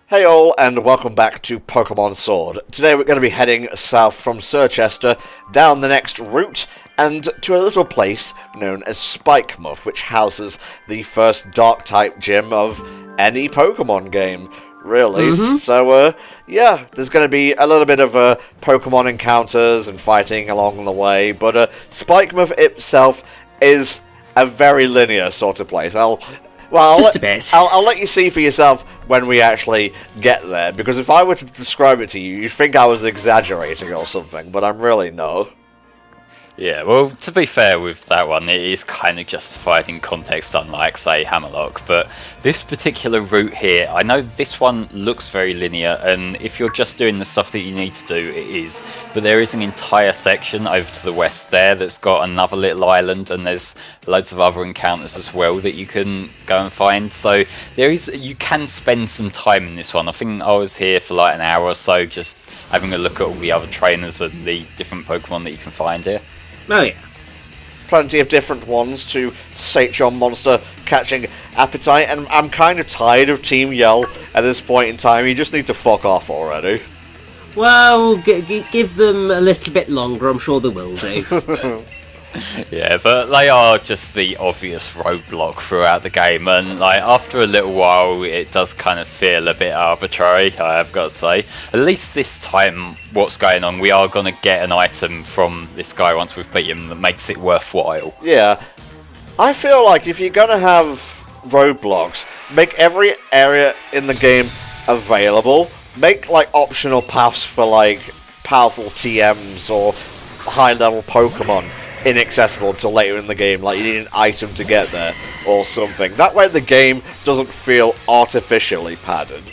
Hey all, and welcome back to Pokémon Sword. Today we're going to be heading south from Circhester, down the next route, and to a little place known as Spikemuth, which houses the first Dark-type gym of any Pokémon game, really. So, yeah, there's going to be a little bit of Pokémon encounters and fighting along the way, but Spikemuth itself is a very linear sort of place. Just a bit. I'll let you see for yourself when we actually get there, because if I were to describe it to you, you'd think I was exaggerating or something, but I'm really no. Yeah, well, to be fair with that one, it is kind of justified in context, unlike, say, Hammerlock, but this particular route here, I know this one looks very linear, and if you're just doing the stuff that you need to do, it is, but there is an entire section over to the west there that's got another little island, and there's loads of other encounters as well that you can go and find, so you can spend some time in this one. I think I was here for like an hour or so, just having a look at all the other trainers and the different Pokemon that you can find here. Oh yeah. Plenty of different ones to sate your monster catching appetite, and I'm kind of tired of Team Yell at this point in time. You just need to fuck off already. Well, give them a little bit longer, I'm sure they will do. Yeah, but they are just the obvious roadblock throughout the game, and like after a little while it does kind of feel a bit arbitrary, I have got to say. At least this time what's going on, we are going to get an item from this guy once we've beat him that makes it worthwhile. Yeah, I feel like if you're going to have roadblocks, make every area in the game available. Make like optional paths for like powerful TMs or high level Pokemon inaccessible until later in the game, like you need an item to get there or something. That way the game doesn't feel artificially padded.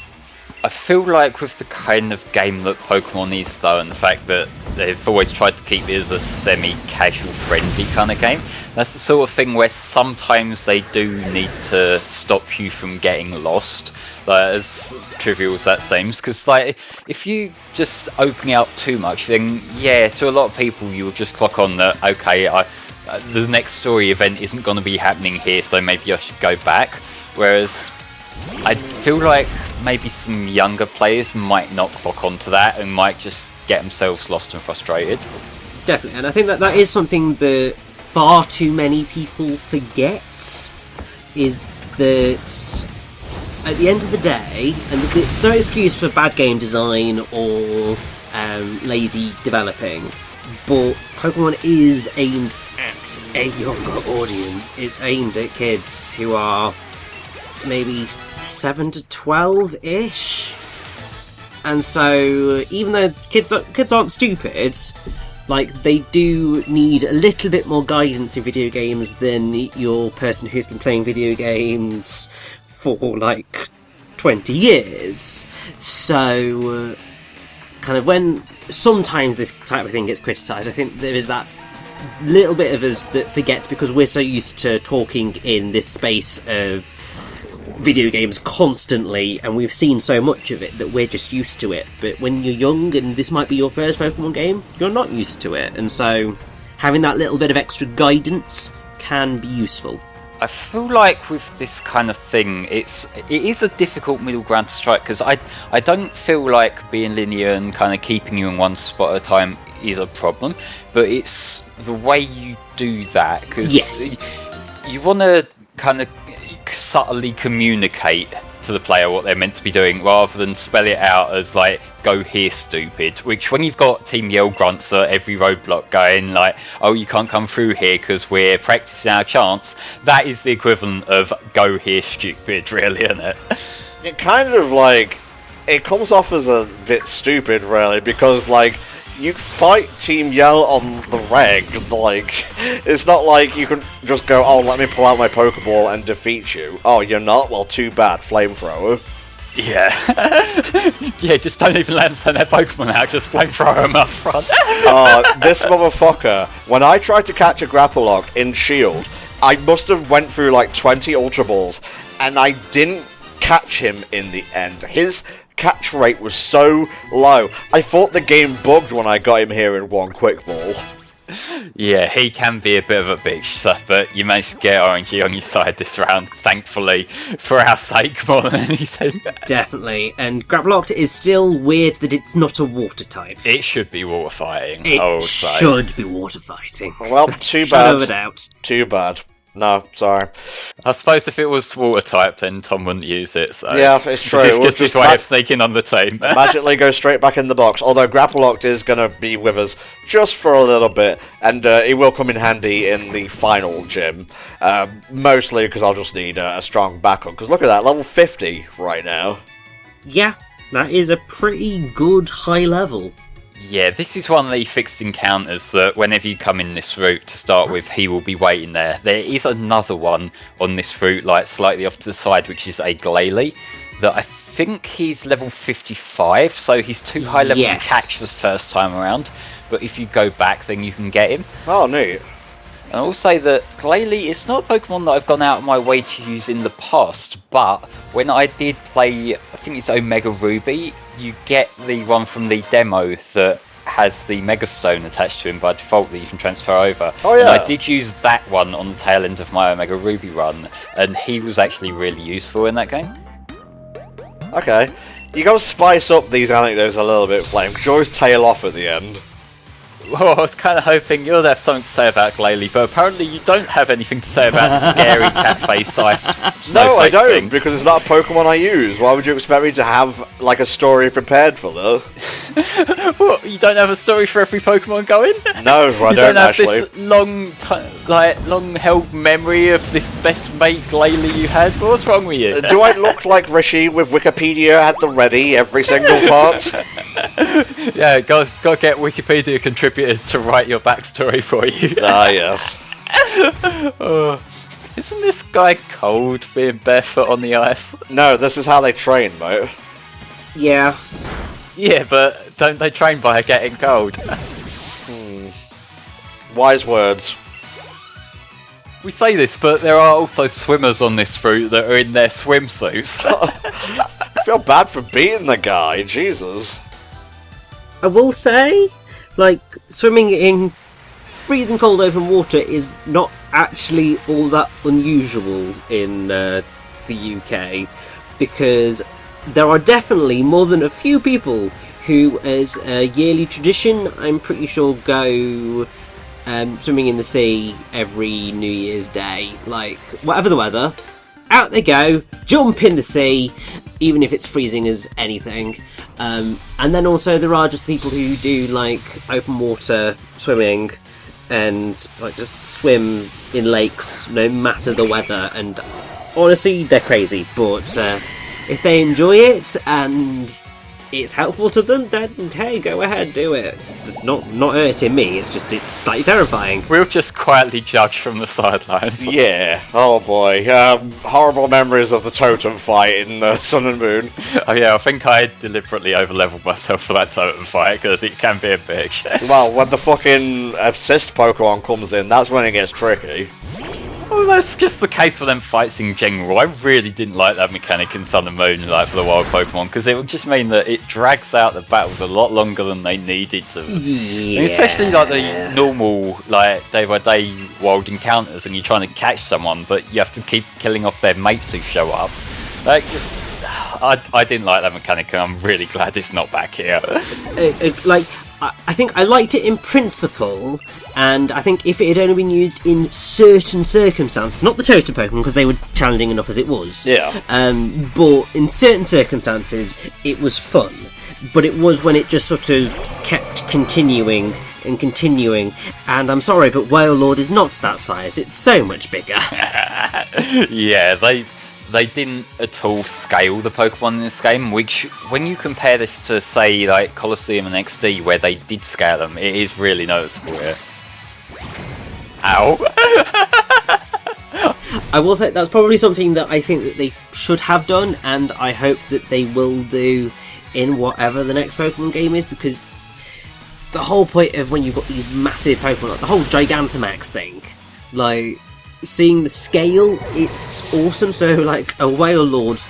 I feel like with the kind of game that Pokemon is though, and the fact that they've always tried to keep it as a semi-casual friendly kind of game, that's the sort of thing where sometimes they do need to stop you from getting lost. Like, as trivial as that seems, because like if you just open it up too much, then yeah, to a lot of people you will just clock on that, okay, the next story event isn't going to be happening here, so maybe I should go back. Whereas I feel like maybe some younger players might not clock onto that and might just get themselves lost and frustrated. Definitely, and I think that is something that far too many people forget, is that at the end of the day, and it's no excuse for bad game design or lazy developing, but Pokemon is aimed at a younger audience. It's aimed at kids who are maybe 7 to 12-ish. And so, even though kids aren't stupid, like, they do need a little bit more guidance in video games than your person who's been playing video games for like 20 years. So kind of when sometimes this type of thing gets criticised, I think there is that little bit of us that forget, because we're so used to talking in this space of video games constantly, and we've seen so much of it that we're just used to it. But when you're young and this might be your first Pokemon game, you're not used to it, and so having that little bit of extra guidance can be useful. I feel like with this kind of thing, it is a difficult middle ground to strike, because I don't feel like being linear and kind of keeping you in one spot at a time is a problem, but it's the way you do that, because you want to kind of subtly communicate to the player what they're meant to be doing, rather than spell it out as like, go here stupid, which when you've got Team Yell grunts at every roadblock going like, oh, you can't come through here because we're practicing our chants, that is the equivalent of go here stupid, really, isn't it? It kind of like, it comes off as a bit stupid, really, because like, you fight Team Yell on the reg, like, it's not like you can just go, oh, let me pull out my Pokeball and defeat you. Oh, you're not? Well, too bad, flamethrower. Yeah. Yeah, just don't even let them send their Pokemon out, just flamethrower them up front. This motherfucker, when I tried to catch a Grapploct in Shield, I must have went through like 20 Ultra Balls, and I didn't catch him in the end. His catch rate was so low. I thought the game bugged when I got him here in one quick ball. Yeah, he can be a bit of a bitch, but you managed to get RNG on your side this round, thankfully, for our sake more than anything. Definitely. And Graplocked is still weird that it's not a water type. It should be water fighting, It I will say. should be water fighting. Well, too Shadow of a bad. doubt. Too bad. No, sorry. I suppose if it was water type, then Tom wouldn't use it, so... Yeah, it's true. It's It just his would way of sneaking on the team. magically go straight back in the box. Although Grapple-Locked is going to be with us just for a little bit, and it will come in handy in the final gym. Mostly because I'll just need a strong backup. Because look at that, level 50 right now. Yeah, that is a pretty good high level. Yeah, this is one of the fixed encounters that whenever you come in this route to start with, he will be waiting there. There is another one on this route, like slightly off to the side, which is a Glalie, that I think he's level 55, so he's too high level to catch the first time around. But if you go back, then you can get him. Oh, neat. And I will say that Glalie is not a Pokemon that I've gone out of my way to use in the past, but when I did play, I think it's Omega Ruby, you get the one from the demo that has the Mega Stone attached to him by default that you can transfer over. Oh, yeah. And I did use that one on the tail end of my Omega Ruby run, and he was actually really useful in that game. Okay. You got to spice up these anecdotes a little bit, Flame, because you always tail off at the end. Well, I was kind of hoping you'd have something to say about Glalie, but apparently you don't have anything to say about the scary cat face ice snowflake No, I don't, thing. because it's not a Pokemon I use. Why would you expect me to have, like, a story prepared for that? What, you don't have a story for every Pokemon going? No, I You don't have actually. this long-held memory of this best mate Glalie you had? What's wrong with you? Do I look like Rishi with Wikipedia at the ready every single part? Yeah, go get Wikipedia contributors to write your backstory for you. Ah, yes. Isn't this guy cold being barefoot on the ice? No, this is how they train, mate. Yeah. Yeah, but don't they train by getting cold? Wise words. We say this, but there are also swimmers on this route that are in their swimsuits. I feel bad for beating the guy, Jesus. I will say, like, swimming in freezing cold open water is not actually all that unusual in the UK, because there are definitely more than a few people who, as a yearly tradition, I'm pretty sure go swimming in the sea every New Year's Day. Like, whatever the weather, out they go, jump in the sea, even if it's freezing as anything. And then also there are just people who do like open water swimming and like just swim in lakes no matter the weather, and honestly they're crazy, but if they enjoy it and it's helpful to them, then hey, go ahead, do it. Not hurting me, it's slightly terrifying. We'll just quietly judge from the sidelines. Yeah, oh boy. Horrible memories of the totem fight in Sun and Moon. Oh yeah, I think I deliberately overleveled myself for that totem fight, because it can be a bitch. Well, when the fucking assist Pokemon comes in, that's when it gets tricky. Well, that's just the case for them fights in general. I really didn't like that mechanic in Sun and Moon, like for the wild Pokemon, because it would just mean that it drags out the battles a lot longer than they needed to. Yeah. And especially like the normal, like day-by-day wild encounters, and you're trying to catch someone, but you have to keep killing off their mates who show up. Like, just, I didn't like that mechanic, and I'm really glad it's not back here. I think I liked it in principle, and I think if it had only been used in certain circumstances, not the totem Pokemon because they were challenging enough as it was. Yeah. But in certain circumstances, it was fun. But it was when it just sort of kept continuing and continuing. And I'm sorry, but Wailord is not that size. It's so much bigger. Yeah, they didn't at all scale the Pokemon in this game, which, when you compare this to, say, like Colosseum and XD, where they did scale them, it is really noticeable here. Ow! I will say that's probably something that I think that they should have done, and I hope that they will do in whatever the next Pokemon game is, because the whole point of when you've got these massive Pokemon, like the whole Gigantamax thing, like, seeing the scale, it's awesome. So, like, a Whale Lord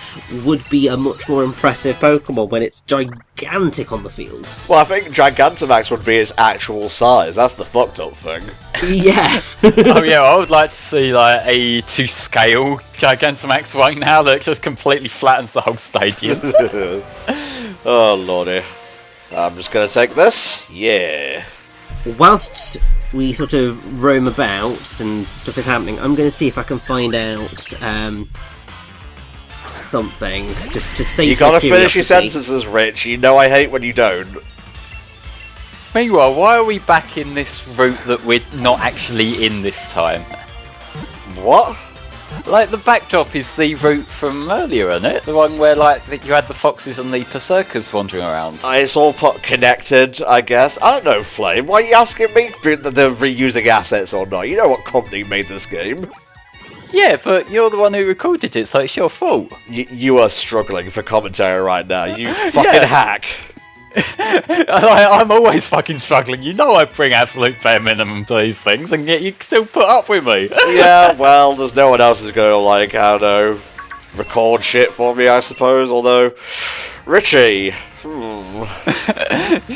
would be a much more impressive Pokemon when it's gigantic on the field. Well, I think Gigantamax would be its actual size. That's the fucked up thing. Yeah. Oh yeah, I would like to see like a to scale Gigantamax right now that just completely flattens the whole stadium. Oh lordy. I'm just gonna take this. Yeah. Whilst we sort of roam about and stuff is happening, I'm going to see if I can find out something. Just to save You gotta finish your sentences, Rich. You know I hate when you don't. Meanwhile, why are we back in this route that we're not actually in this time? What? Like, the backdrop is the route from earlier, isn't it? The one where, like, you had the foxes and the berserkers wandering around. It's all connected, I guess. I don't know, Flame. Why are you asking me if they're reusing assets or not? You know what company made this game. Yeah, but you're the one who recorded it, so it's your fault. You are struggling for commentary right now, you fucking hack. I'm always fucking struggling. You know I bring absolute bare minimum to these things, and yet you still put up with me. Yeah, well, there's no one else who's going to, like, I don't know, record shit for me, I suppose. Although, Richie,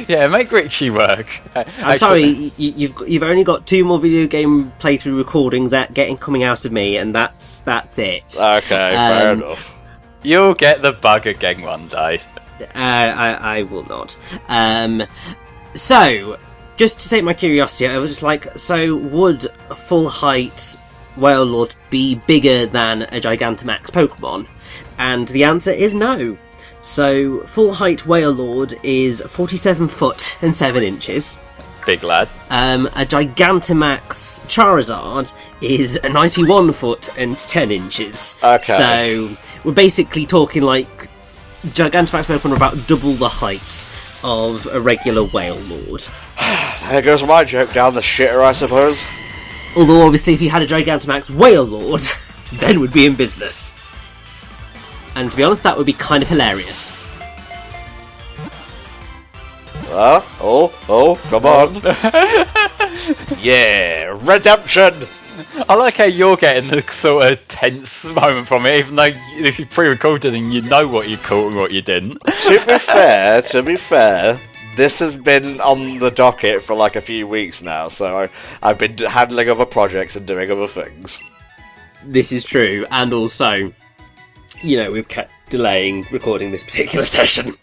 yeah, make Richie work. I'm sorry, you've only got 2 more video game playthrough recordings coming out of me, and that's it. Okay, fair enough. You'll get the bug again one day. I will not. So, just to sate my curiosity, I was just like, so would a full height Whale Lord be bigger than a Gigantamax Pokemon? And the answer is no. So, full height Whale Lord is 47 foot and 7 inches. Big lad. A Gigantamax Charizard is 91 foot and 10 inches. Okay. So, we're basically talking like Gigantamax Pokemon are about double the height of a regular Whale Lord. There goes my joke down the shitter, I suppose. Although, obviously, if you had a Gigantamax Whale Lord, then we'd be in business. And to be honest, that would be kind of hilarious. Come on. Yeah, redemption! I like how you're getting the sort of tense moment from it, even though this is pre-recorded and you know what you caught and what you didn't. To be fair, this has been on the docket for like a few weeks now, so I've been handling other projects and doing other things. This is true, and also, you know, we've kept delaying recording this particular session.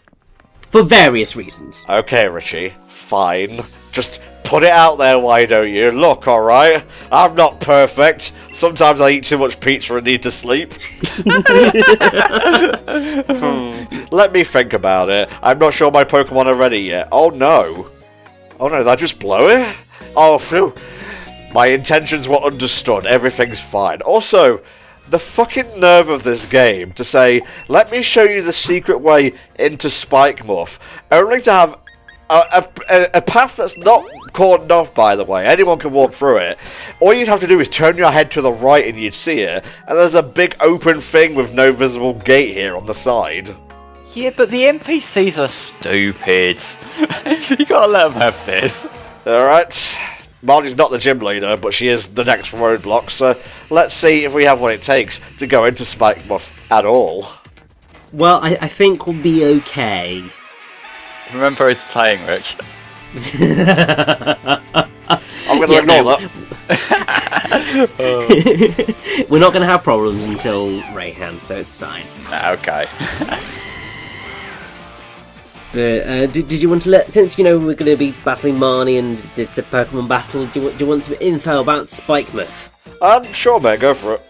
For various reasons. Okay, Richie, fine. Just put it out there, why don't you? Look, alright? I'm not perfect. Sometimes I eat too much pizza and need to sleep. Let me think about it. I'm not sure my Pokemon are ready yet. Oh no. Oh no, did I just blow it? Oh, phew. My intentions were understood. Everything's fine. Also, the fucking nerve of this game to say, let me show you the secret way into Spikemuth, only to have a path that's not cordoned off, by the way. Anyone can walk through it. All you'd have to do is turn your head to the right and you'd see it, and there's a big open thing with no visible gate here on the side. Yeah, but the NPCs are stupid. You gotta let them have this. Alright. Marnie's not the gym leader, but she is the next roadblock, so let's see if we have what it takes to go into Spikemuth at all. Well, I think we'll be okay. Remember who's playing, Rich. I'm going to ignore that. We're not going to have problems until Rayhan, so it's fine. Okay. But did you want to let, since you know we're going to be battling Marnie and it's a Pokemon battle, do you want some info about Spikemuth? Sure, mate, go for it.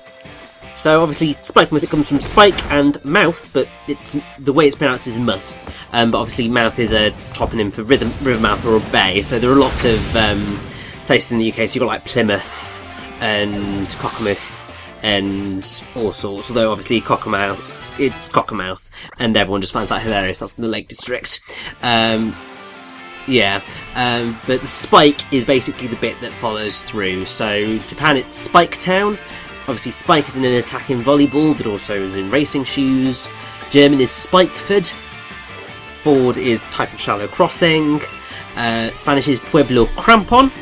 So obviously Spikemuth, it comes from Spike and Mouth, but it's the way it's pronounced is Muth. But obviously Mouth is a toponym for river mouth or a bay, so there are lots of places in the UK, so you've got like Plymouth and Cockermouth and all sorts, although obviously it's Cockermouth, and everyone just finds that hilarious. That's the Lake District. But the Spike is basically the bit that follows through. So Japan, it's Spike Town. Obviously, Spike is in an attacking volleyball, but also is in racing shoes. German is Spikeford. Ford is type of shallow crossing. Spanish is Pueblo Crampon.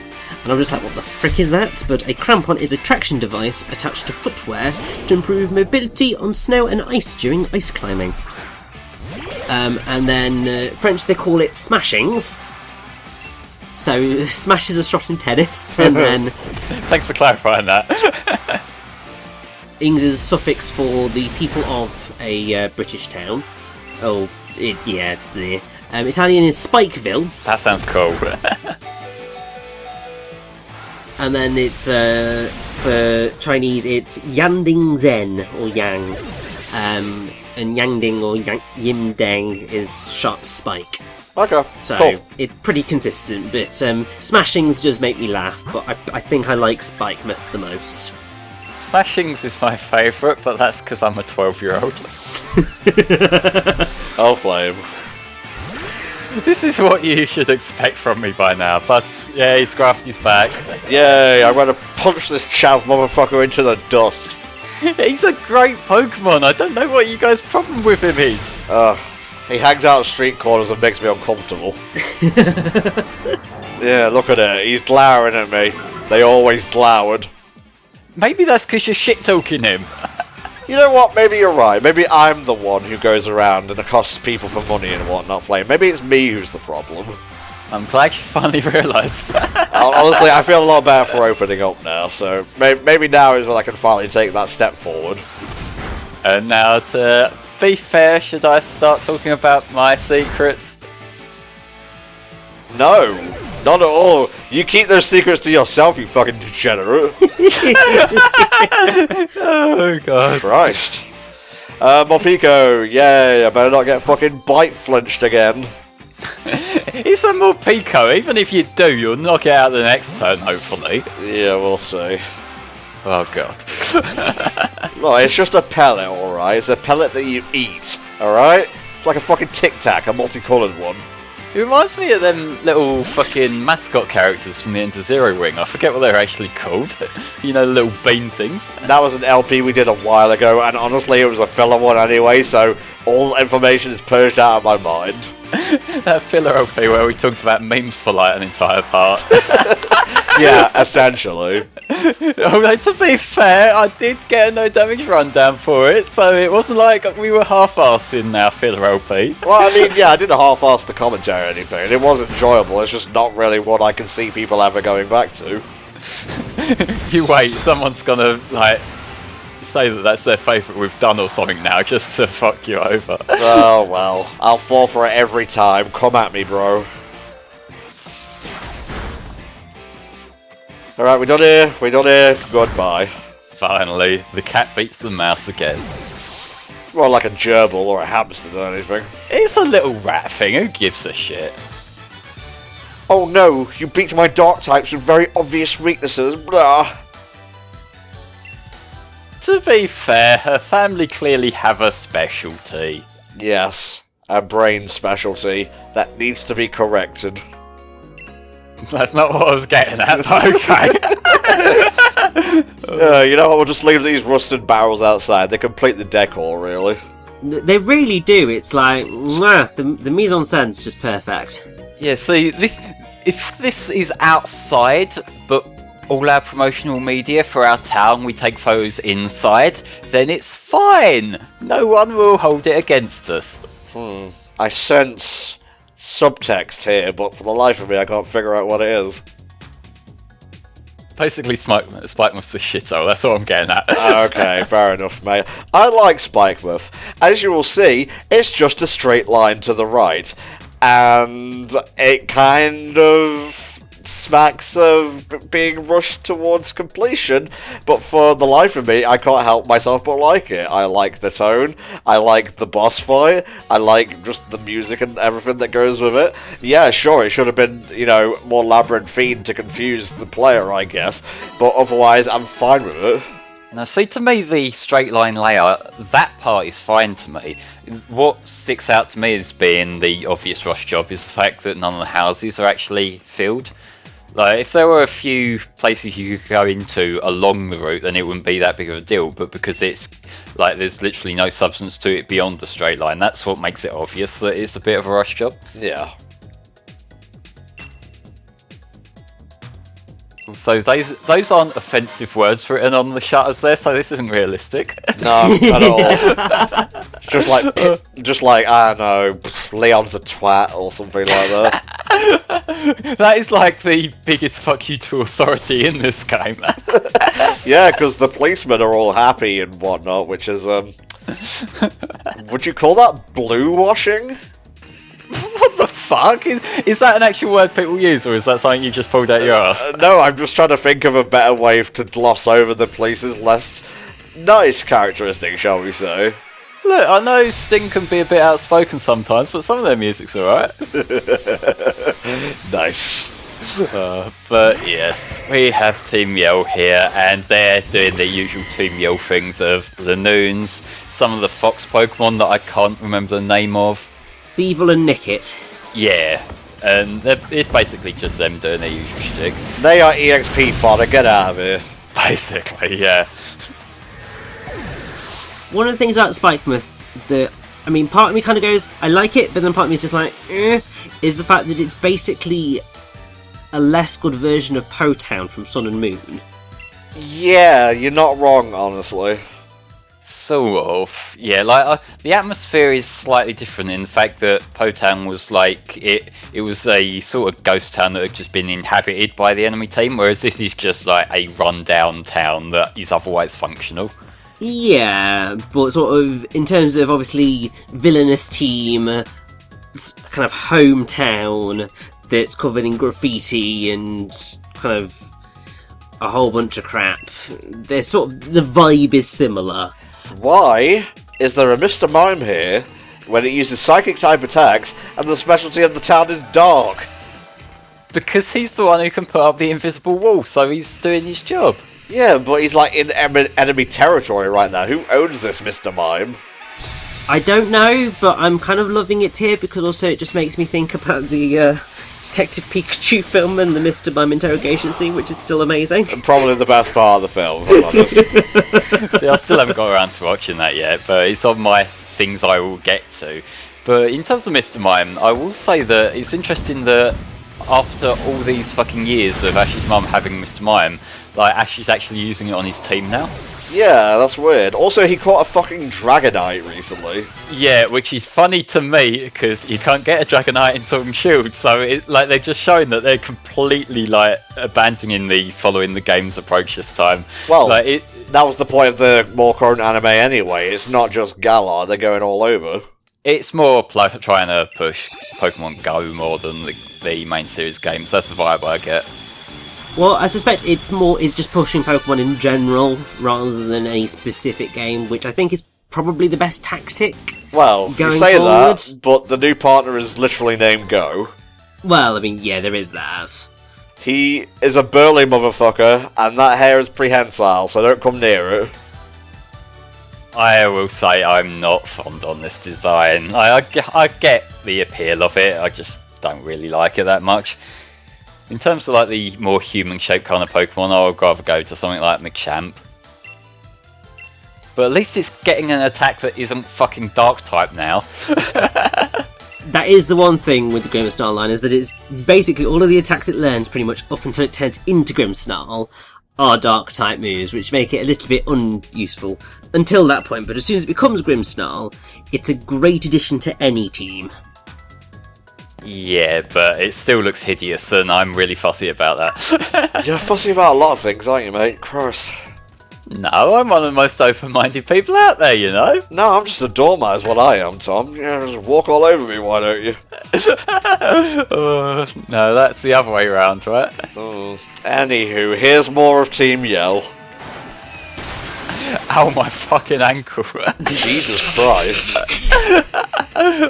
And I'm just like, what the frick is that? But a crampon is a traction device attached to footwear to improve mobility on snow and ice during ice climbing. And then French, they call it smashings. So smash is a shot in tennis, and then Thanks for clarifying that. ings is a suffix for the people of a British town. Italian is Spikeville. That sounds cool. And then it's for Chinese, it's Yanding Zen or Yang, and Yangding or Yimdang is sharp spike. Okay, So cool. it's pretty consistent, but smashings just make me laugh. But I think I like Spike Myth the most. Smashings is my favourite, but that's because I'm a 12-year-old. I'll flame. This is what you should expect from me by now. But yeah, he's Grafty's back. Yay, I'm going to punch this chav motherfucker into the dust. He's a great Pokemon. I don't know what you guys' problem with him is. He hangs out at street corners and makes me uncomfortable. Yeah, look at it. He's glowering at me. They always glowered. Maybe that's because you're shit-talking him. You know what? Maybe you're right. Maybe I'm the one who goes around and accosts people for money and whatnot, Flame. Maybe it's me who's the problem. I'm glad you finally realised. Honestly, I feel a lot better for opening up now, so maybe now is when I can finally take that step forward. And now, to be fair, should I start talking about my secrets? No, not at all. You keep those secrets to yourself, you fucking degenerate. Oh god. Christ. Morpeko, yay, I better not get fucking bite flinched again. He's a more Pico. Even if you do, you'll knock it out the next turn, hopefully. Yeah, we'll see. Oh god. Look, it's just a pellet, alright? It's a pellet that you eat, alright? It's like a fucking Tic Tac, a multicoloured one. It reminds me of them little fucking mascot characters from the Enter Zero Wing. I forget what they're actually called. You know, the little bean things. That was an LP we did a while ago, and honestly, it was a filler one anyway, so all information is purged out of my mind. That filler LP where we talked about memes for like an entire part. Yeah, essentially. Although, to be fair, I did get a no damage rundown for it, so it wasn't like we were half-arsing our filler LP. Well, I mean, yeah, I didn't half-ass the commentary or anything, and it was enjoyable, it's just not really what I can see people ever going back to. You wait, someone's gonna, like, say that that's their favourite we've done or something now, just to fuck you over. Oh, well, I'll fall for it every time. Come at me, bro. Alright, we done here. Goodbye. Finally, the cat beats the mouse again. More like a gerbil or a hamster than anything. It's a little rat thing, who gives a shit? Oh no, you beat my dark types with very obvious weaknesses, blah. To be fair, her family clearly have a specialty. Yes, a brain specialty that needs to be corrected. That's not what I was getting at, but okay. You know what, we'll just leave these rusted barrels outside. They complete the decor, really. They really do. It's like, mwah, the mise-en-scene's just perfect. Yeah, see, if this is outside, but all our promotional media for our town, we take photos inside, then it's fine. No one will hold it against us. I sense subtext here, but for the life of me, I can't figure out what it is. Basically, Spike was a shithole, that's what I'm getting at. Okay, fair enough, mate. I like Spikemuth. As you will see, it's just a straight line to the right. And it kind of smacks of being rushed towards completion, but for the life of me, I can't help myself but like it. I like the tone, I like the boss fight, I like just the music and everything that goes with it. Yeah, sure, it should have been, you know, more labyrinthine to confuse the player, I guess, but otherwise, I'm fine with it. Now, see, to me, the straight line layout, that part is fine to me. What sticks out to me as being the obvious rush job is the fact that none of the houses are actually filled. Like, if there were a few places you could go into along the route, then it wouldn't be that big of a deal, but because it's, like, there's literally no substance to it beyond the straight line, that's what makes it obvious that it's a bit of a rush job. Yeah. thing. So those aren't offensive words written on the shutters there. So this isn't realistic. No, at all. just like I don't know, Leon's a twat or something like that. That is like the biggest fuck you to authority in this game. Yeah, because the policemen are all happy and whatnot, which is would you call that blue washing? What the fuck? Is that an actual word people use, or is that something you just pulled out your ass? No, I'm just trying to think of a better way to gloss over the police's less nice characteristic, shall we say. Look, I know Sting can be a bit outspoken sometimes, but some of their music's alright. Nice. But yes, we have Team Yell here, and they're doing the usual Team Yell things of Lanoons, some of the Fox Pokemon that I can't remember the name of. Thievul and Nickit. Yeah, and it's basically just them doing their usual shtick. They are EXP fodder, get out of here. Basically, yeah. One of the things about Spikemuth that, I mean, part of me kind of goes, I like it, but then part of me is just like, is the fact that it's basically a less good version of Potown from Sun and Moon. Yeah, you're not wrong, honestly. Sort of, yeah. Like the atmosphere is slightly different in the fact that Potown was like it was a sort of ghost town that had just been inhabited by the enemy team, whereas this is just like a rundown town that is otherwise functional. Yeah, but sort of in terms of obviously villainous team, kind of hometown that's covered in graffiti and kind of a whole bunch of crap. They're sort of the vibe is similar. Why is there a Mr. Mime here when it uses psychic type attacks and the specialty of the town is dark? Because he's the one who can put up the invisible wall, so he's doing his job. Yeah, but he's like in enemy territory right now. Who owns this Mr. Mime? I don't know, but I'm kind of loving it here because also it just makes me think about the Detective Pikachu film and the Mr. Mime interrogation scene, which is still amazing. And probably the best part of the film, if I'm honest. See, I still haven't got around to watching that yet, but it's on my things I will get to. But in terms of Mr. Mime, I will say that it's interesting that after all these fucking years of Ash's mum having Mr. Mime, like Ash is actually using it on his team now. Yeah, that's weird. Also, he caught a fucking Dragonite recently. Yeah, which is funny to me because you can't get a Dragonite in Sword and Shield, so they're just showing that they're completely like abandoning the following the game's approach this time. Well, that was the point of the more current anime anyway. It's not just Galar; they're going all over. It's more trying to push Pokemon Go more than the main series games. That's the vibe I get. Well, I suspect it's just pushing Pokemon in general rather than any specific game, which I think is probably the best tactic. Well, you say forward. that, but the new partner is literally named Go. Well, I mean, yeah, there is that. He is a burly motherfucker, and that hair is prehensile, so don't come near it. I will say I'm not fond on this design. I get the appeal of it, I just don't really like it that much. In terms of like the more human-shaped kind of Pokemon, I would rather go to something like Machamp. But at least it's getting an attack that isn't fucking Dark-type now. That is the one thing with the Grimmsnarl line, is that it's basically all of the attacks it learns pretty much up until it turns into Grimmsnarl are Dark-type moves, which make it a little bit unuseful until that point. But as soon as it becomes Grimmsnarl, it's a great addition to any team. Yeah, but it still looks hideous, and I'm really fussy about that. You're fussy about a lot of things, aren't you, mate? Christ. No, I'm one of the most open-minded people out there, you know? No, I'm just a doormat is what I am, Tom. Just walk all over me, why don't you? No, that's the other way around, right? Anywho, here's more of Team Yell. Ow, my fucking ankle. Jesus Christ.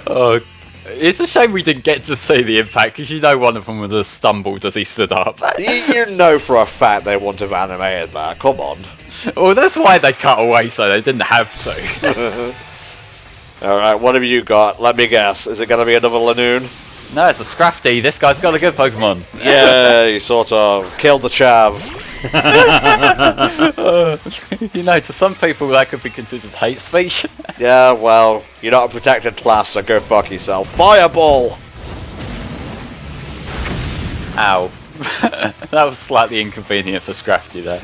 Oh, it's a shame we didn't get to see the impact, because you know one of them would have stumbled as he stood up. You know for a fact they wouldn't have animated that, come on. Well, that's why they cut away, so they didn't have to. Alright, what have you got? Let me guess. Is it going to be another Lanoon? No, it's a Scrafty. This guy's got a good Pokemon. Yeah, he sort of killed the chav. You know, to some people that could be considered hate speech. Yeah, well, you're not a protected class, so go fuck yourself. Fireball! Ow. That was slightly inconvenient for Scrafty there.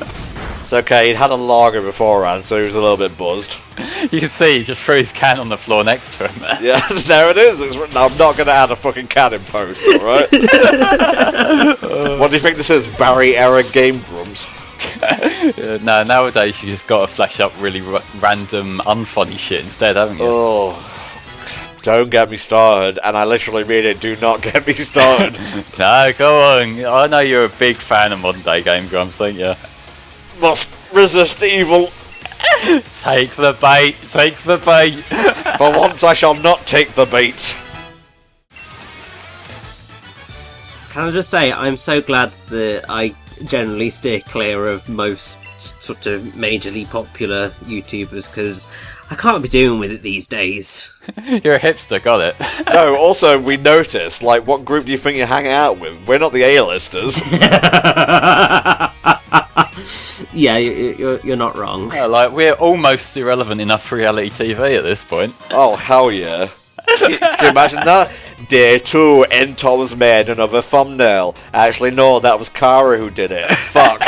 It's okay, he'd had a lager beforehand, so he was a little bit buzzed. You can see he just threw his can on the floor next to him. Yeah, there it is. I'm not going to add a fucking can in post, alright? What do you think this is, Barry era Game Grumps? No, nowadays you just got to flash up really random, unfunny shit instead, haven't you? Oh, don't get me started, and I literally mean it, do not get me started. No, go on. I know you're a big fan of modern day Game Grumps, don't you? Must resist evil. Take the bait, take the bait. For once I shall not take the bait. Can I just say, I'm so glad that I generally steer clear of most sort of majorly popular YouTubers, because I can't be doing with it these days. You're a hipster, got it. No, also, we noticed, like, what group do you think you're hanging out with? We're not the A-listers. Yeah, you're not wrong. Yeah, like, we're almost irrelevant enough for reality TV at this point. Oh, hell yeah. Can you imagine that? Day 2, Tom's made another thumbnail. Actually, no, that was Kara who did it. Fuck.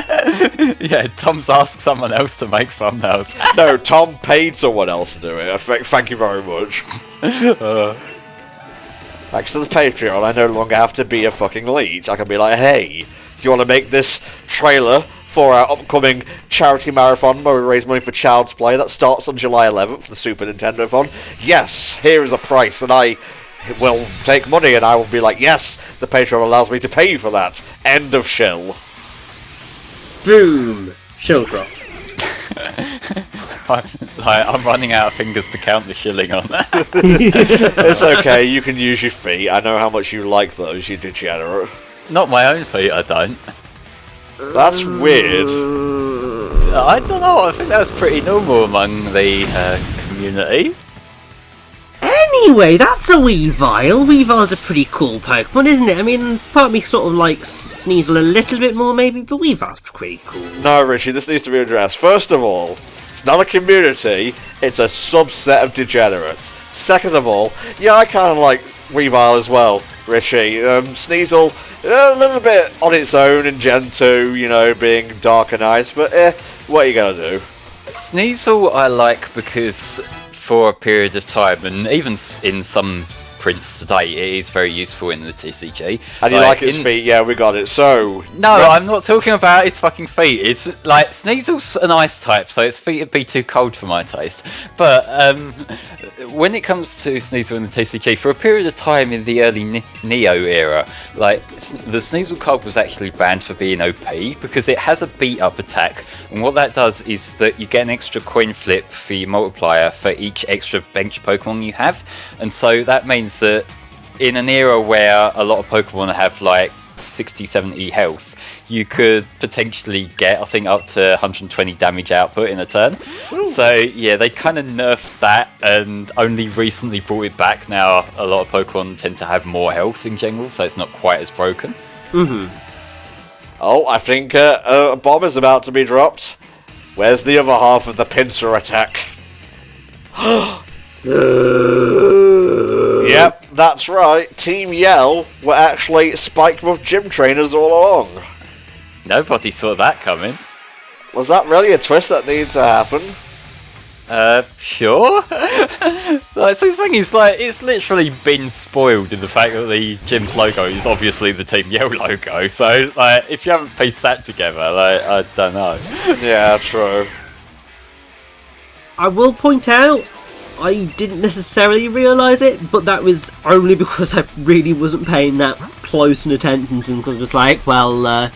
Yeah, Tom's asked someone else to make thumbnails. No, Tom paid someone else to do it. Thank you very much. Thanks to the Patreon, I no longer have to be a fucking leech. I can be like, hey, do you want to make this trailer for our upcoming charity marathon where we raise money for Child's Play that starts on July 11th for the Super Nintendo phone? Yes, here is a price, and I will take money, and I will be like, yes, the Patreon allows me to pay you for that. End of shill. Boom! Shill drop. I'm running out of fingers to count the shilling on. It's okay, you can use your feet. I know how much you like those, you degenerate. Not my own feet, I don't. That's weird. I don't know, I think that's pretty normal among the community. Anyway, that's a Weavile. Weavile's a pretty cool Pokemon, isn't it? I mean, part of me sort of likes Sneasel a little bit more, maybe, but Weavile's pretty cool. No, Richie, this needs to be addressed. First of all, it's not a community, it's a subset of degenerates. Second of all, yeah, I kind of like Weavile as well, Richie. Sneasel, a little bit on its own in Gen 2, you know, being dark and ice, but what are you going to do? Sneasel I like because for a period of time, and even in some prints today, it is very useful in the TCG. And you like its feet? Yeah, we got it. So no, I'm not talking about its fucking feet. It's like Sneasel's an ice type, so its feet would be too cold for my taste. But when it comes to Sneasel in the TCG, for a period of time in the early Neo era, like the Sneasel card was actually banned for being OP because it has a beat up attack, and what that does is that you get an extra coin flip for your multiplier for each extra bench Pokemon you have, and so that means that in an era where a lot of Pokemon have like 60-70 health, you could potentially get, I think, up to 120 damage output in a turn. Ooh. So yeah, they kind of nerfed that and only recently brought it back. Now a lot of Pokemon tend to have more health in general, so it's not quite as broken. Mm-hmm. Oh, I think a bomb is about to be dropped. Where's the other half of the pincer attack? Yep, that's right. Team Yell were actually Spikemuth gym trainers all along. Nobody saw that coming. Was that really a twist that needed to happen? Sure. Like, so the thing is, like, it's literally been spoiled in the fact that the gym's logo is obviously the Team Yell logo. So, like, if you haven't pieced that together, like, I don't know. Yeah, true. I will point out, I didn't necessarily realise it, but that was only because I really wasn't paying that close an attention and was just like, well,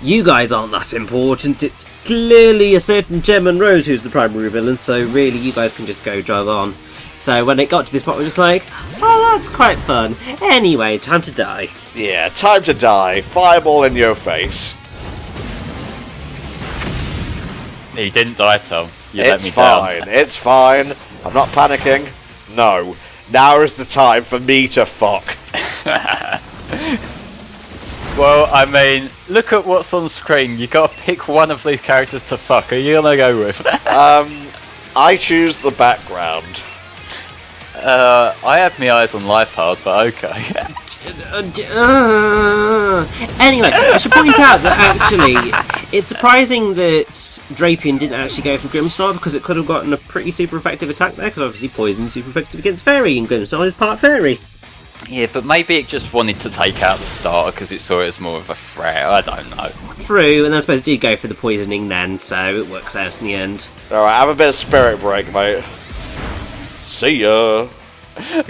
you guys aren't that important. It's clearly a certain Gem and Rose who's the primary villain, so really you guys can just go jog on. So when it got to this point, I was just like, oh, that's quite fun. Anyway, time to die. Yeah, time to die. Fireball in your face. He didn't die, Tom. You let me down. It's fine. I'm not panicking. No. Now is the time for me to fuck. Well, I mean, look at what's on screen. You gotta pick one of these characters to fuck. Who are you gonna go with? I choose the background. I had my eyes on Lipard, but okay. Anyway, I should point out that actually, it's surprising that Drapion didn't actually go for Grimmsnarl, because it could have gotten a pretty super effective attack there, because obviously Poison is super effective against Fairy, and Grimmsnarl is part Fairy. Yeah, but maybe it just wanted to take out the starter because it saw it as more of a threat. I don't know. True, and I suppose it did go for the poisoning then, so it works out in the end. Alright, have a bit of spirit break, mate. See ya.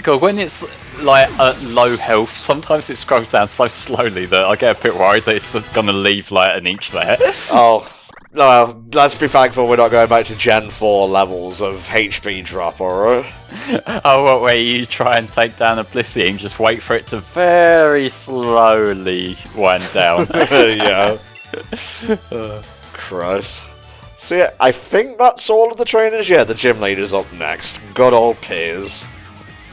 God, when it's like at low health, sometimes it scrolls down so slowly that I get a bit worried that it's gonna leave like an inch there. Oh, well, let's be thankful we're not going back to Gen 4 levels of HP drop, alright? Oh, what way you try and take down a Blissey, just wait for it to very slowly wind down. Yeah. Christ. So yeah, I think that's all of the trainers. Yeah, the gym leader's up next. Good old Piers.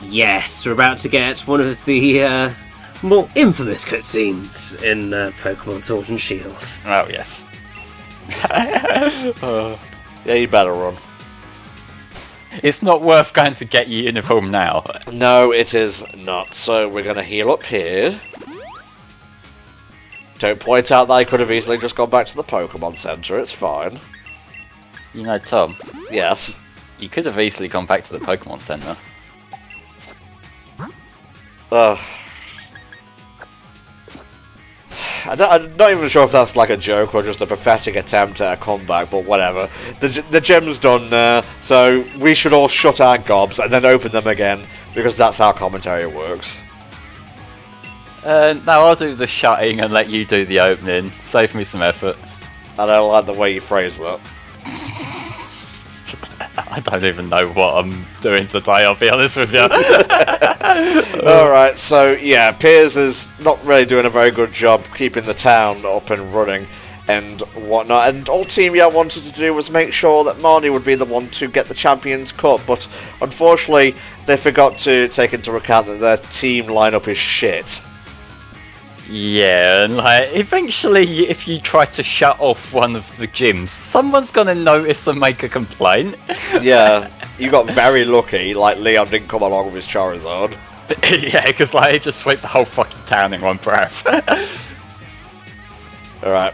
Yes, we're about to get one of the more infamous cutscenes in Pokemon Sword and Shield. Oh, yes. Yeah, you better run. It's not worth going to get your uniform now. No, it is not. So we're going to heal up here. Don't point out that I could have easily just gone back to the Pokemon Center. It's fine. You know, Tom, Yes. you could have easily gone back to the Pokemon Center. I'm not even sure if that's like a joke or just a pathetic attempt at a comeback, but whatever. The gym's done now, so we should all shut our gobs and then open them again, because that's how commentary works. Now I'll do the shutting and let you do the opening. Save me some effort. I don't like the way you phrase that. I don't even know what I'm doing today, I'll be honest with you. Alright, so yeah, Piers is not really doing a very good job keeping the town up and running and whatnot, and all Team Yell wanted to do was make sure that Marnie would be the one to get the Champions Cup, but unfortunately they forgot to take into account that their team lineup is shit. Yeah, and like, eventually if you try to shut off one of the gyms, someone's gonna notice and make a complaint. Yeah, you got very lucky, like Leon didn't come along with his Charizard. Yeah, because like, it just swept the whole fucking town in one breath. Alright,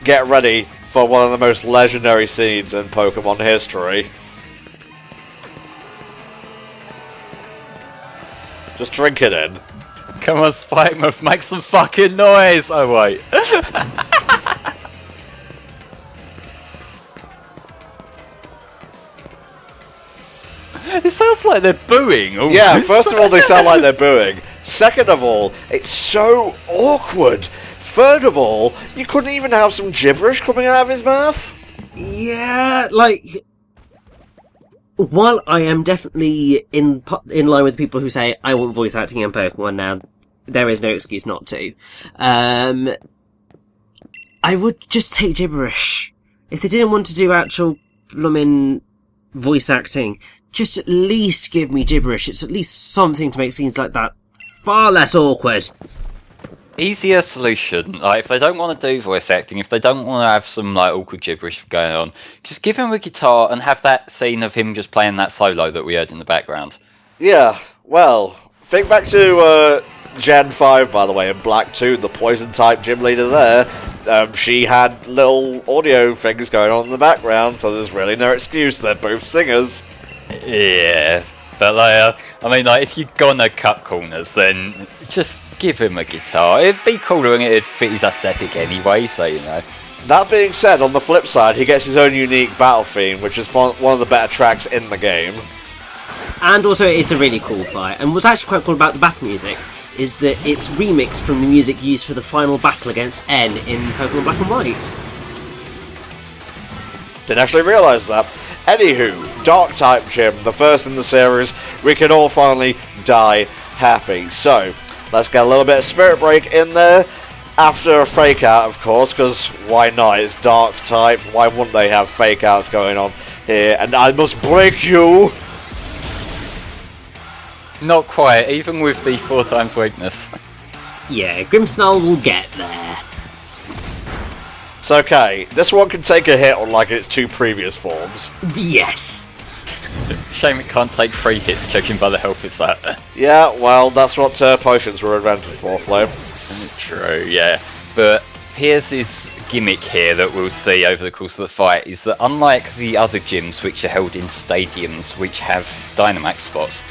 get ready for one of the most legendary scenes in Pokemon history. Just drink it in. Come on, Spikemuth, make some fucking noise! Oh, wait. It sounds like they're booing. Yeah, first of all, they sound like they're booing. Second of all, it's so awkward. Third of all, you couldn't even have some gibberish coming out of his mouth. Yeah, like, while I am definitely in line with the people who say I want voice acting in Pokemon now, there is no excuse not to. I would just take gibberish. If they didn't want to do actual blooming voice acting, just at least give me gibberish. It's at least something to make scenes like that far less awkward. Easier solution. Like, if they don't want to do voice acting, if they don't want to have some like awkward gibberish going on, just give him a guitar and have that scene of him just playing that solo that we heard in the background. Yeah, well, think back to Gen 5, by the way, in Black 2, the poison-type gym leader there. She had little audio things going on in the background, so there's really no excuse. They're both singers. Yeah, but like, I mean, like, if you're gonna cut corners, then just give him a guitar. It'd be cooler and it'd fit his aesthetic anyway, so you know. That being said, on the flip side, he gets his own unique battle theme, which is one of the better tracks in the game. And also, it's a really cool fight. And what's actually quite cool about the battle music is that it's remixed from the music used for the final battle against N in Pokemon Black and White. Didn't actually realise that. Anywho, Dark-type gym, the first in the series, we can all finally die happy. So, let's get a little bit of Spirit Break in there. After a fake out, of course, because why not? It's Dark-type. Why wouldn't they have fake outs going on here? And I must break you! Not quite, even with the 4 times weakness. Yeah, Grimmsnarl will get there. It's okay. This one can take a hit unlike its 2 previous forms. Yes! Shame it can't take 3 hits, judging by the health it's at. Yeah, well, that's what potions were invented for, Flame. True, yeah. But Piers' gimmick here that we'll see over the course of the fight is that unlike the other gyms which are held in stadiums which have Dynamax spots,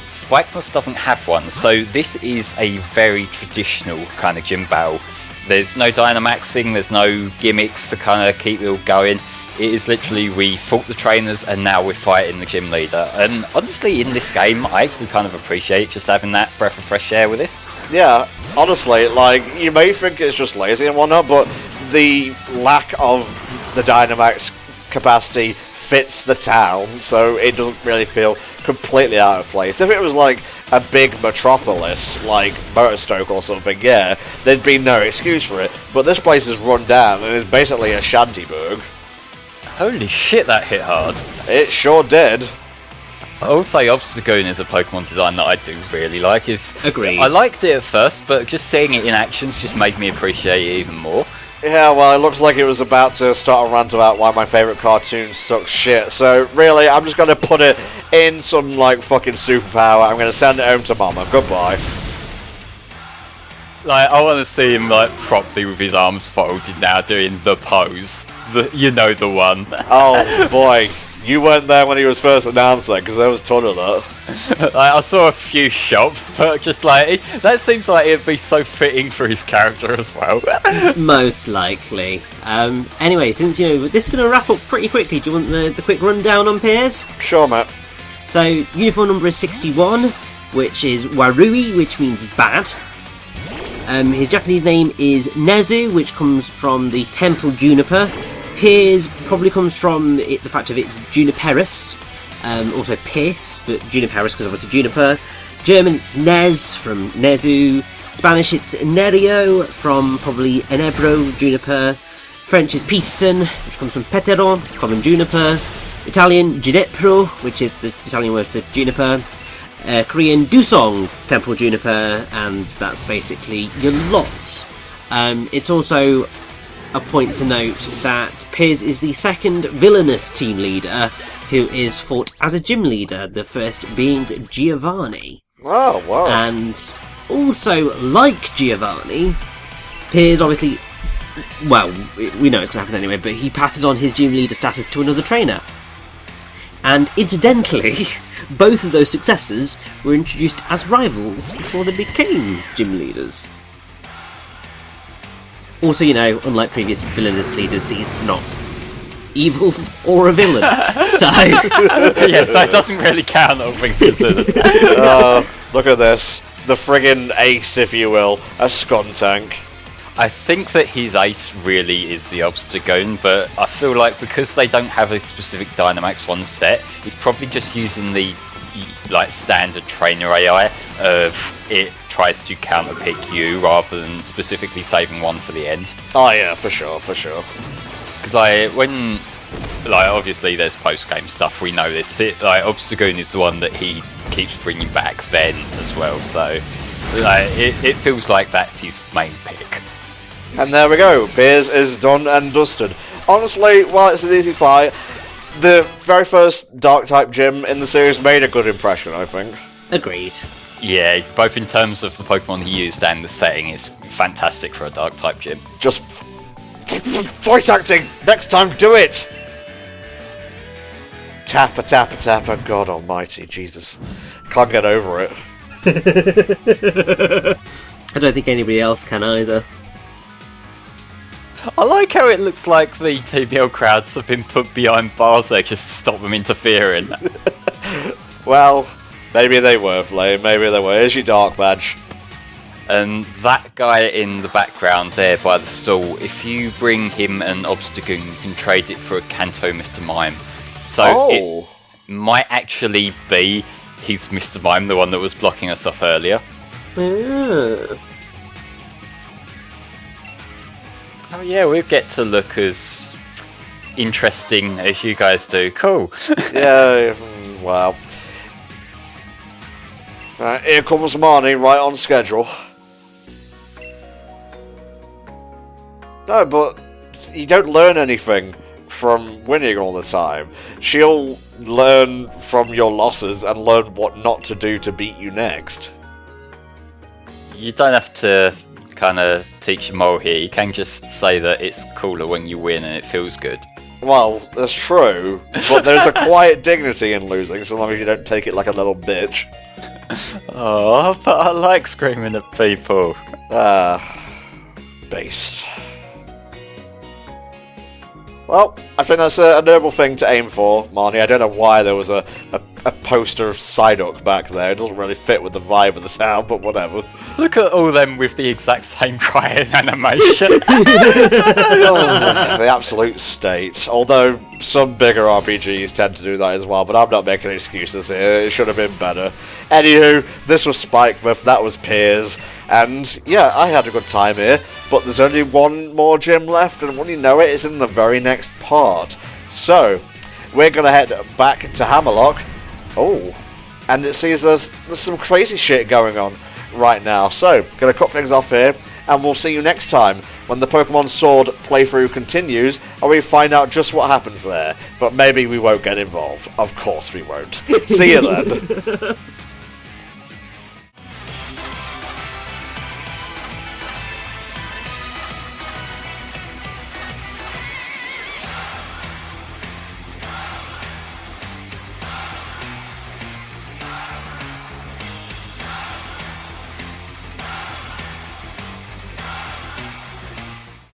Spikemuth doesn't have one, so this is a very traditional kind of gym battle. There's no Dynamaxing, there's no gimmicks to kind of keep it all going. It is literally, we fought the trainers and now we're fighting the gym leader. And honestly, in this game, I actually kind of appreciate just having that breath of fresh air with this. Yeah, honestly, like, you may think it's just lazy and whatnot, but the lack of the Dynamax capacity fits the town, so it doesn't really feel completely out of place. If it was like a big metropolis, like Motorstoke or something, yeah, there'd be no excuse for it. But this place is run down and is basically a shantyburg. Holy shit, that hit hard. It sure did. I will say Obstagoon is a Pokemon design that I do really like. Agreed. I liked it at first, but just seeing it in actions just made me appreciate it even more. Yeah, well, it looks like it was about to start a rant about why my favourite cartoon sucks shit, so really, I'm just gonna put it in some, like, fucking superpower. I'm gonna send it home to Mama. Goodbye. Like, I want to see him, like, properly with his arms folded now, doing the pose. The one. Oh, boy. You weren't there when he was first announced that, because there was a ton of that. I saw a few shops, but just like that seems like it'd be so fitting for his character as well. Most likely. Anyway, since this is going to wrap up pretty quickly, do you want the quick rundown on Piers? Sure, mate. So, uniform number is 61, which is Warui, which means bad. His Japanese name is Nezu, which comes from the Temple Juniper. Piers probably comes from the fact of it's Juniperus. Also Pierce, but Juniperus because obviously Juniper. German, it's Nez from Nezu. Spanish, it's Nerio from probably Enebro, Juniper. French is Peterson, which comes from Peteron, common Juniper. Italian, Ginepro, which is the Italian word for Juniper. Korean, Dusong, Temple Juniper, and that's basically your lot. It's also a point to note that Piers is the second villainous team leader who is fought as a gym leader, the first being Giovanni. Oh, wow. And also, like Giovanni, Piers obviously, well, we know it's going to happen anyway, but he passes on his gym leader status to another trainer. And incidentally, both of those successors were introduced as rivals before they became gym leaders. Also, unlike previous villainous leaders, he's not evil or a villain. So yeah, so it doesn't really count, all things considered. Look at this. The friggin' ace, if you will. A Skuntank. I think that his ace really is the Obstagoon, but I feel like because they don't have a specific Dynamax one set, he's probably just using the standard trainer AI of it tries to counter pick you rather than specifically saving one for the end. Oh yeah, for sure. Because when obviously there's post game stuff, we know this. Obstagoon is the one that he keeps bringing back then as well. So it feels like that's his main pick. And there we go. Piers is done and dusted. Honestly, while it's an easy fight, the very first Dark-type gym in the series made a good impression, I think. agreed. Yeah, both in terms of the Pokemon he used and the setting is fantastic for a Dark-type gym. Just voice acting! Next time, do it! Tapper, tapper, tapper. God almighty, Jesus. Can't get over it. I don't think anybody else can either. I like how it looks like the TBL crowds have been put behind bars there just to stop them interfering. Well, maybe they were, Flame. Maybe they were. Here's your Dark Badge. And that guy in the background there by the stall, if you bring him an Obstagoon, you can trade it for a Kanto Mr. Mime. So it might actually be his Mr. Mime, the one that was blocking us off earlier. Oh yeah, we'll get to look as interesting as you guys do. Cool. Yeah, wow. Right, here comes Marnie, right on schedule. No, but you don't learn anything from winning all the time. She'll learn from your losses and learn what not to do to beat you next. You don't have to kind of teach them all here. You can just say that it's cooler when you win and it feels good. Well, that's true, but there's a quiet dignity in losing, so long as you don't take it like a little bitch. Oh, but I like screaming at people. Based. Well, I think that's a noble thing to aim for, Marnie. I don't know why there was a poster of Psyduck back there. It doesn't really fit with the vibe of the town, but whatever. Look at all them with the exact same crying animation. Oh, the absolute state. Although some bigger RPGs tend to do that as well, but I'm not making excuses here. It should have been better. Anywho, this was Spikemuth, that was Piers, and yeah, I had a good time here, but there's only one more gym left, and when you know it, it's in the very next part. So, we're going to head back to Hammerlock. Oh, and it seems there's some crazy shit going on right now. So, going to cut things off here, and we'll see you next time when the Pokemon Sword playthrough continues, and we find out just what happens there. But maybe we won't get involved. Of course we won't. See you then.